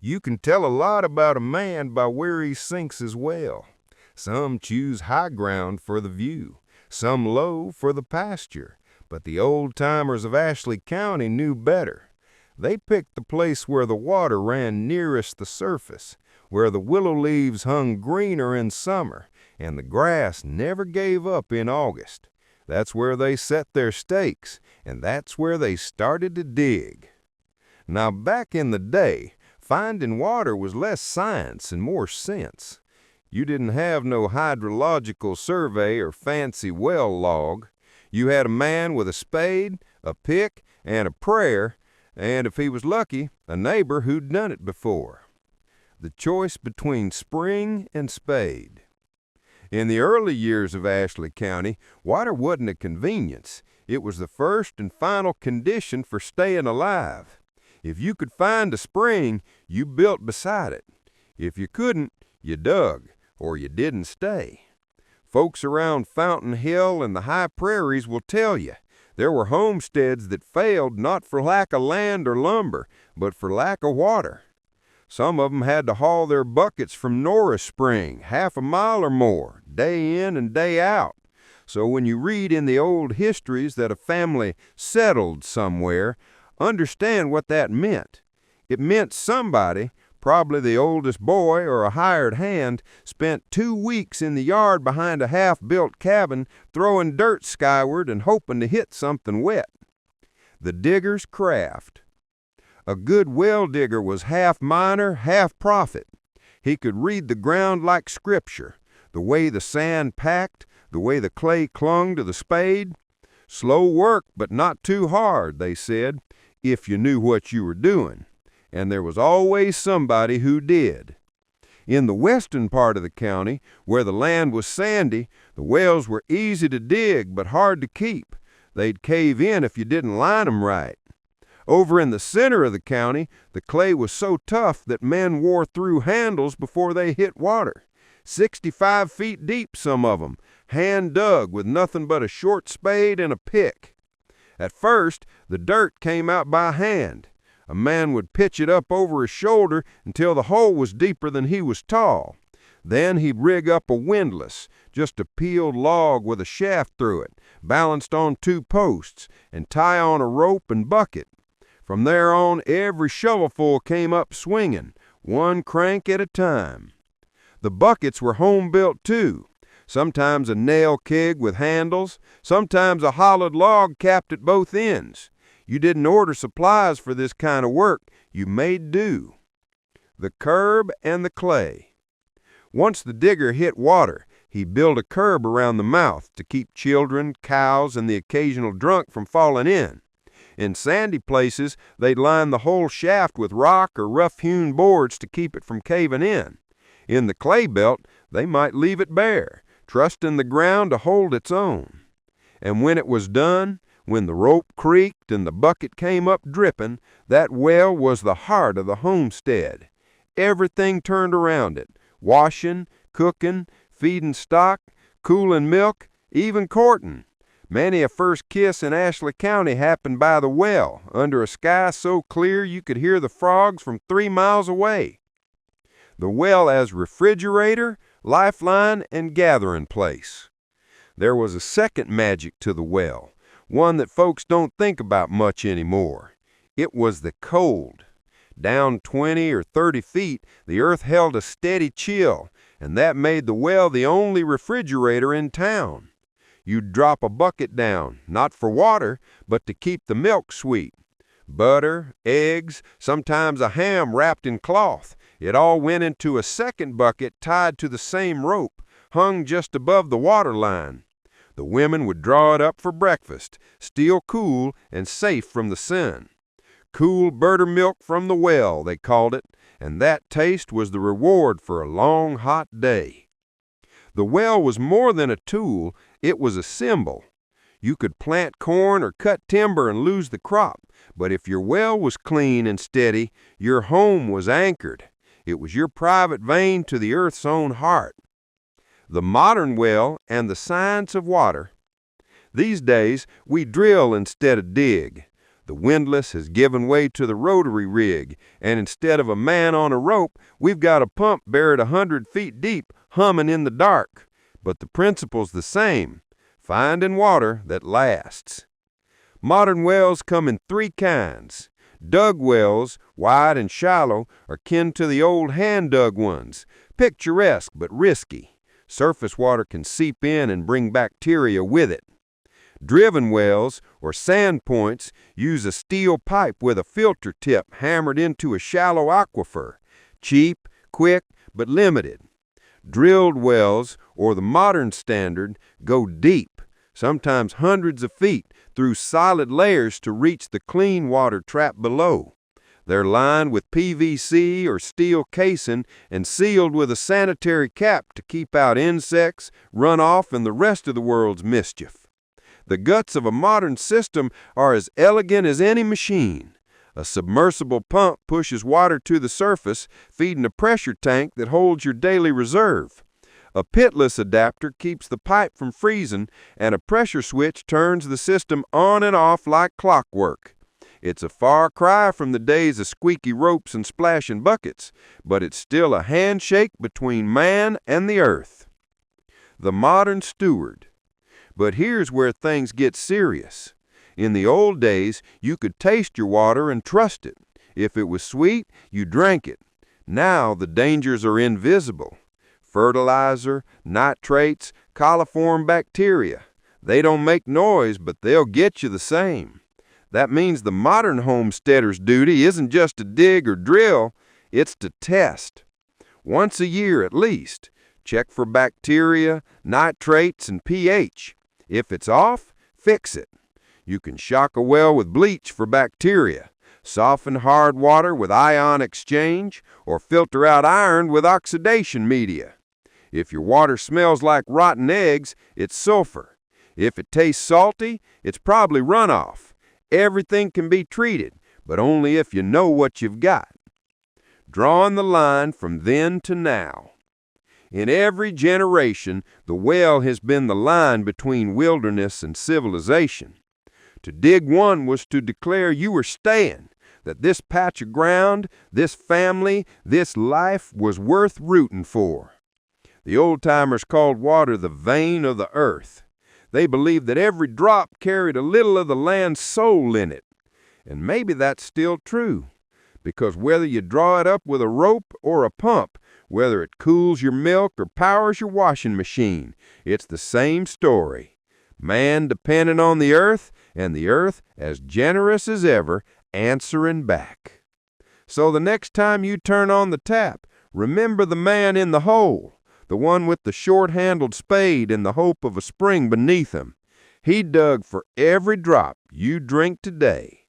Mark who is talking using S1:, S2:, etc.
S1: You can tell a lot about a man by where he sinks his well. Some choose high ground for the view, some low for the pasture, but the old-timers of Ashley County knew better. They picked the place where the water ran nearest the surface, where the willow leaves hung greener in summer, and the grass never gave up in August. That's where they set their stakes, and that's where they started to dig. Now, back in the day, finding water was less science and more sense. You didn't have no hydrological survey or fancy well log. You had a man with a spade, a pick, and a prayer, and if he was lucky, a neighbor who'd done it before. The choice between spring and spade. In the early years of Ashley County, water wasn't a convenience. It was the first and final condition for staying alive. If you could find a spring, you built beside it. If you couldn't, you dug, or you didn't stay. Folks around Fountain Hill and the high prairies will tell you there were homesteads that failed not for lack of land or lumber, but for lack of water. Some of them had to haul their buckets from Norris Spring, half a mile or more, day in and day out. So when you read in the old histories that a family settled somewhere, understand what that meant. It meant somebody, probably the oldest boy or a hired hand, spent 2 weeks in the yard behind a half-built cabin throwing dirt skyward and hoping to hit something wet. The digger's craft. A good well digger was half miner, half prophet. He could read the ground like scripture, the way the sand packed, the way the clay clung to the spade. Slow work, but not too hard, they said, if you knew what you were doing. And there was always somebody who did. In the western part of the county, where the land was sandy, the wells were easy to dig but hard to keep. They'd cave in if you didn't line 'em right. Over in the center of the county, the clay was so tough that men wore through handles before they hit water. 65 feet deep, some of 'em, hand dug with nothing but a short spade and a pick. At first, the dirt came out by hand. A man would pitch it up over his shoulder until the hole was deeper than he was tall. Then he'd rig up a windlass, just a peeled log with a shaft through it, balanced on 2 posts, and tie on a rope and bucket. From there on, every shovelful came up swinging, 1 crank at a time. The buckets were home-built, too. Sometimes a nail keg with handles, sometimes a hollowed log capped at both ends. You didn't order supplies for this kind of work. You made do. The curb and the clay. Once the digger hit water, he built a curb around the mouth to keep children, cows, and the occasional drunk from falling in. In sandy places, they'd line the whole shaft with rock or rough-hewn boards to keep it from caving in. In the clay belt, they might leave it bare, trusting the ground to hold its own. And when it was done, when the rope creaked and the bucket came up dripping, that well was the heart of the homestead. Everything turned around it, washing, cooking, feeding stock, cooling milk, even courting. Many a first kiss in Ashley County happened by the well, under a sky so clear you could hear the frogs from 3 miles away. The well as refrigerator, lifeline, and gathering place. There was a second magic to the well, one that folks don't think about much anymore. It was the cold. Down 20 or 30 feet, the earth held a steady chill, and that made the well the only refrigerator in town. You'd drop a bucket down, not for water, but to keep the milk sweet. Butter, eggs, sometimes a ham wrapped in cloth. It all went into a second bucket tied to the same rope, hung just above the water line. The women would draw it up for breakfast, still cool and safe from the sun. Cool buttermilk from the well, they called it, and that taste was the reward for a long, hot day. The well was more than a tool, it was a symbol. You could plant corn or cut timber and lose the crop, but if your well was clean and steady, your home was anchored. It was your private vein to the earth's own heart. The modern well and the science of water. These days, we drill instead of dig. The windlass has given way to the rotary rig, and instead of a man on a rope, we've got a pump buried 100 feet deep, humming in the dark. But the principle's the same: finding water that lasts. Modern wells come in 3 kinds. Dug wells, wide and shallow, are kin to the old hand-dug ones, picturesque but risky. Surface water can seep in and bring bacteria with it. Driven wells, or sand points, use a steel pipe with a filter tip hammered into a shallow aquifer. Cheap, quick, but limited. Drilled wells, or the modern standard, go deep, sometimes hundreds of feet, through solid layers to reach the clean water trapped below. They're lined with PVC or steel casing and sealed with a sanitary cap to keep out insects, runoff, and the rest of the world's mischief. The guts of a modern system are as elegant as any machine. A submersible pump pushes water to the surface, feeding a pressure tank that holds your daily reserve. A pitless adapter keeps the pipe from freezing, and a pressure switch turns the system on and off like clockwork. It's a far cry from the days of squeaky ropes and splashing buckets, but it's still a handshake between man and the earth. The modern steward. But here's where things get serious. In the old days, you could taste your water and trust it. If it was sweet, you drank it. Now the dangers are invisible. Fertilizer, nitrates, coliform bacteria. They don't make noise, but they'll get you the same. That means the modern homesteader's duty isn't just to dig or drill, it's to test. Once a year at least, check for bacteria, nitrates, and pH. If it's off, fix it. You can shock a well with bleach for bacteria, soften hard water with ion exchange, or filter out iron with oxidation media. If your water smells like rotten eggs, it's sulfur. If it tastes salty, it's probably runoff. Everything can be treated, but only if you know what you've got. Drawing the line from then to now. In every generation, the well has been the line between wilderness and civilization. To dig one was to declare you were staying, that this patch of ground, this family, this life was worth rooting for. The old-timers called water the vein of the earth. They believed that every drop carried a little of the land's soul in it. And maybe that's still true, because whether you draw it up with a rope or a pump, whether it cools your milk or powers your washing machine, it's the same story. Man dependent on the earth, and the earth, as generous as ever, answering back. So the next time you turn on the tap, remember the man in the hole, the one with the short-handled spade in the hope of a spring beneath him. He dug for every drop you drink today.